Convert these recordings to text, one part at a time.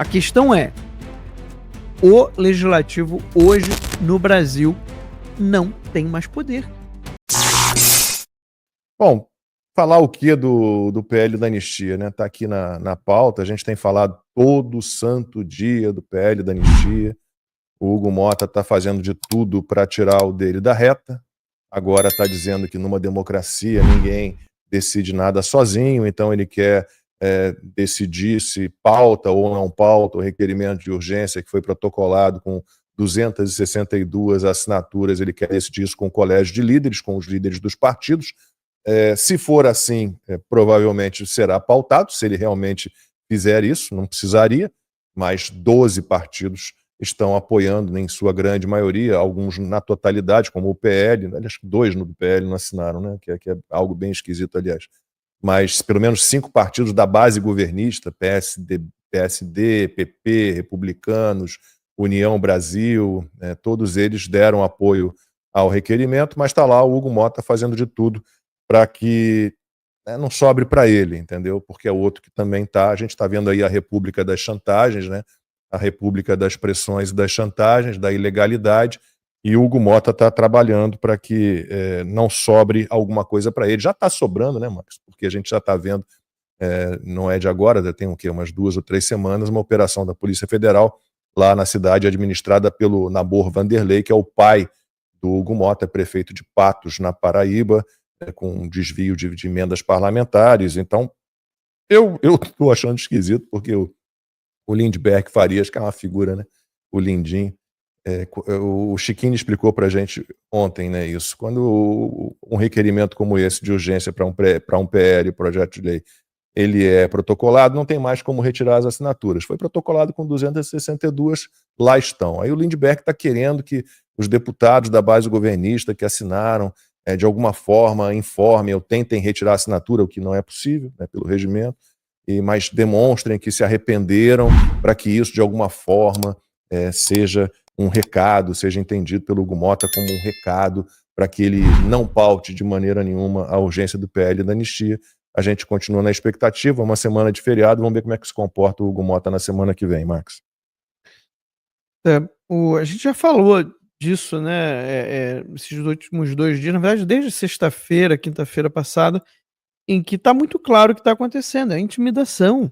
A questão é, o legislativo hoje no Brasil não tem mais poder. Bom, falar o que do PL da anistia, né? Tá aqui na pauta, a gente tem falado todo santo dia do PL da anistia. O Hugo Mota está fazendo de tudo para tirar o dele da reta. Agora está dizendo que numa democracia ninguém decide nada sozinho, então ele quer decidir se pauta ou não pauta o requerimento de urgência que foi protocolado com 262 assinaturas. Ele quer decidir isso com o colégio de líderes, com os líderes dos partidos. Se for assim, provavelmente será pautado, se ele realmente fizer isso, não precisaria, mas 12 partidos estão apoiando, em sua grande maioria, alguns na totalidade, como o PL, aliás, 2 no PL não assinaram, né? que é algo bem esquisito, aliás. Mas pelo menos 5 partidos da base governista, PSD, PP, Republicanos, União Brasil, todos eles deram apoio ao requerimento, mas está lá o Hugo Mota fazendo de tudo para que não sobre para ele, entendeu? Porque é outro que também está. A gente está vendo aí a república das chantagens, né? A república das pressões e das chantagens, da ilegalidade, e o Hugo Mota está trabalhando para que não sobre alguma coisa para ele. Já está sobrando, né, Marcos? Porque a gente já está vendo, não é de agora, já tem o quê? Umas 2 ou 3 semanas, uma operação da Polícia Federal lá na cidade, administrada pelo Nabor Vanderlei, que é o pai do Hugo Mota, prefeito de Patos, na Paraíba, com desvio de emendas parlamentares. Então, eu estou achando esquisito, porque o Lindbergh Farias, que é uma figura, né? O Lindinho. O Chiquinho explicou para a gente ontem, né, isso. Quando um requerimento como esse de urgência para um PL, projeto de lei, ele é protocolado, não tem mais como retirar as assinaturas. Foi protocolado com 262, lá estão. Aí o Lindbergh está querendo que os deputados da base governista que assinaram, de alguma forma, informem ou tentem retirar a assinatura, o que não é possível, né, pelo regimento, mas demonstrem que se arrependeram, para que isso, de alguma forma, seja um recado, seja entendido pelo Hugo Mota como um recado para que ele não paute de maneira nenhuma a urgência do PL da anistia. A gente continua na expectativa, uma semana de feriado, vamos ver como é que se comporta o Hugo Mota na semana que vem, Max. A gente já falou disso, né, esses últimos 2 dias, na verdade desde sexta-feira, quinta-feira passada, em que está muito claro o que está acontecendo, é intimidação.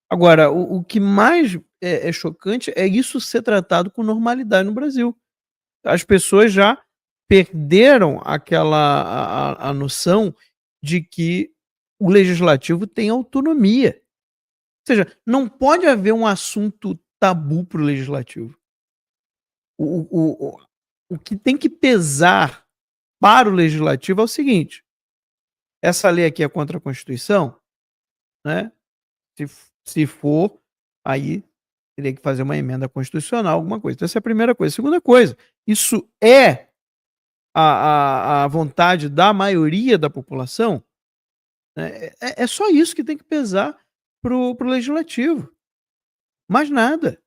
Agora, o que mais é chocante é isso ser tratado com normalidade no Brasil. As pessoas já perderam a noção de que o legislativo tem autonomia. Ou seja, não pode haver um assunto tabu para o legislativo. O que tem que pesar para o legislativo é o seguinte: essa lei aqui é contra a Constituição, né? Se for, aí teria que fazer uma emenda constitucional, alguma coisa. Então, essa é a primeira coisa. Segunda coisa, isso é a vontade da maioria da população, né? É só isso que tem que pesar pro legislativo. Mais nada.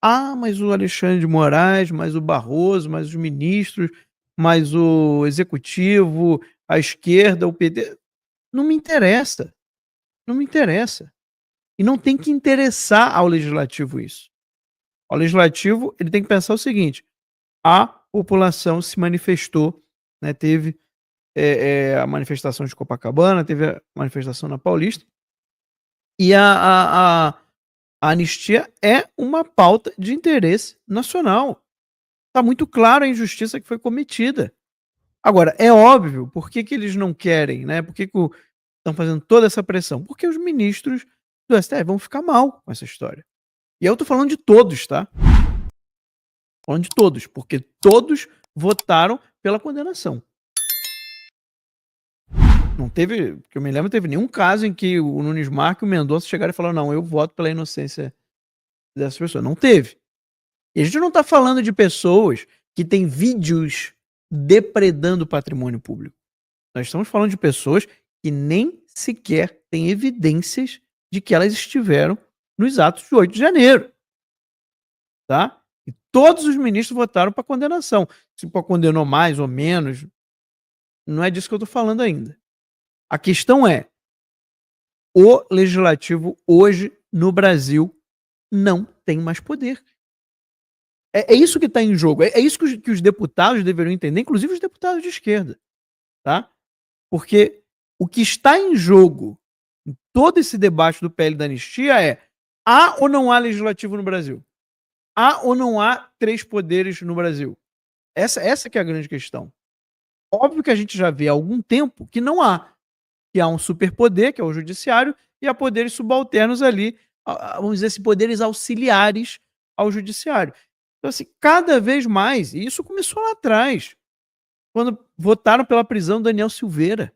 Ah, mas o Alexandre de Moraes, mas o Barroso, mas os ministros, mas o executivo, a esquerda, o PT. Não me interessa. Não me interessa. E não tem que interessar ao legislativo isso. O legislativo, ele tem que pensar o seguinte: a população se manifestou, né, teve a manifestação de Copacabana, teve a manifestação na Paulista, e a anistia é uma pauta de interesse nacional. Está muito claro a injustiça que foi cometida. Agora, é óbvio, por que eles não querem, né? Por que estão fazendo toda essa pressão? Porque os ministros do STF vão ficar mal com essa história. E eu tô falando de todos, tá? Falando de todos, porque todos votaram pela condenação. Não teve, que eu me lembro, teve nenhum caso em que o Nunes Marques e o Mendonça chegaram e falaram: não, eu voto pela inocência dessas pessoas. Não teve. E a gente não tá falando de pessoas que têm vídeos depredando o patrimônio público. Nós estamos falando de pessoas que nem sequer têm evidências de que elas estiveram nos atos de 8 de janeiro. Tá? E todos os ministros votaram para condenação. Se condenou mais ou menos, não é disso que eu estou falando ainda. A questão é: o legislativo hoje no Brasil não tem mais poder. É isso que está em jogo. É isso que os deputados deveriam entender, inclusive os deputados de esquerda. Tá? Porque o que está em jogo em todo esse debate do PL da anistia é: há ou não há legislativo no Brasil? Há ou não há 3 poderes no Brasil? Essa que é a grande questão. Óbvio que a gente já vê há algum tempo que não há. Que há um superpoder, que é o judiciário, e há poderes subalternos ali, vamos dizer assim, poderes auxiliares ao judiciário. Então, assim, cada vez mais, e isso começou lá atrás, quando votaram pela prisão do Daniel Silveira.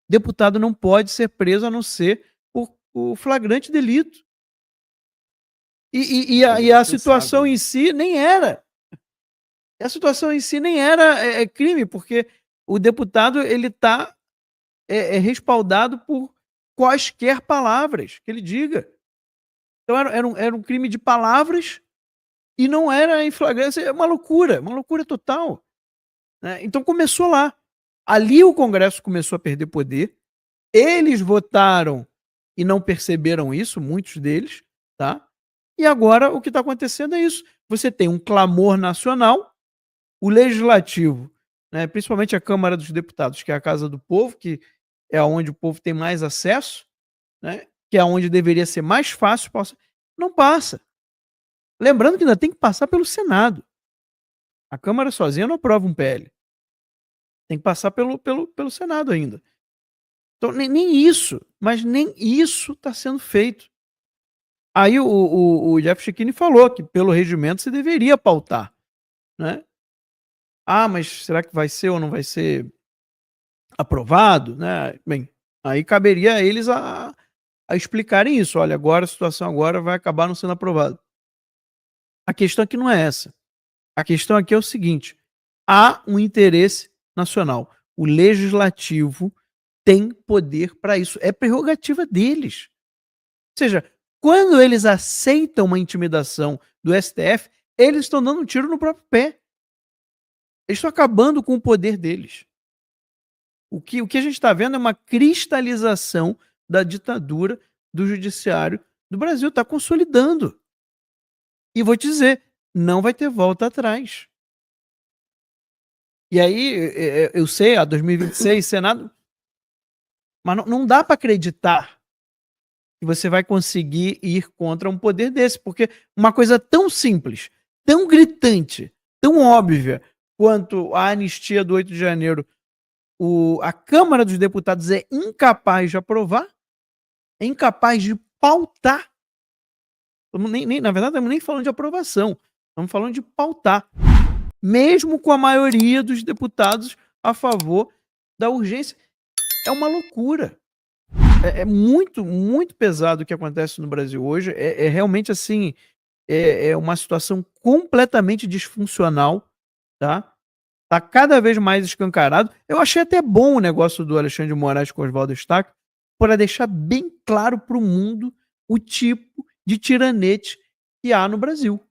Deputado não pode ser preso a não ser por flagrante delito. E a situação em si nem era. A situação em si nem era crime, porque o deputado ele está respaldado por quaisquer palavras que ele diga. Então era um crime de palavras e não era em flagrância. É uma loucura total. Né? Então começou lá. Ali o Congresso começou a perder poder. Eles votaram e não perceberam isso, muitos deles, tá? E agora o que está acontecendo é isso. Você tem um clamor nacional, o legislativo, né, principalmente a Câmara dos Deputados, que é a casa do povo, que é onde o povo tem mais acesso, né, que é onde deveria ser mais fácil, não passa. Lembrando que ainda tem que passar pelo Senado. A Câmara sozinha não aprova um PL. Tem que passar pelo Senado ainda. Então, nem isso, mas nem isso está sendo feito. Aí o Jeff Schickini falou que pelo regimento você deveria pautar, né? Ah, mas será que vai ser ou não vai ser aprovado, né? Bem, aí caberia a eles a explicarem isso. Olha, agora a situação agora vai acabar não sendo aprovada. A questão aqui não é essa. A questão aqui é o seguinte: há um interesse nacional. O legislativo tem poder para isso. É prerrogativa deles. Ou seja, quando eles aceitam uma intimidação do STF, eles estão dando um tiro no próprio pé. Eles estão acabando com o poder deles. O que a gente está vendo é uma cristalização da ditadura do judiciário do Brasil. Está consolidando. E vou te dizer, não vai ter volta atrás. E aí, eu sei, 2026, Senado... Mas não dá para acreditar que você vai conseguir ir contra um poder desse, porque uma coisa tão simples, tão gritante, tão óbvia quanto a anistia do 8 de janeiro, a Câmara dos Deputados é incapaz de aprovar, é incapaz de pautar. Na verdade, não estamos nem falando de aprovação, estamos falando de pautar, mesmo com a maioria dos deputados a favor da urgência. É uma loucura. É muito, muito pesado o que acontece no Brasil hoje. É realmente assim, é uma situação completamente disfuncional, tá? Tá cada vez mais escancarado. Eu achei até bom o negócio do Alexandre de Moraes com Oswaldo Eustáquio, para deixar bem claro para o mundo o tipo de tiranete que há no Brasil.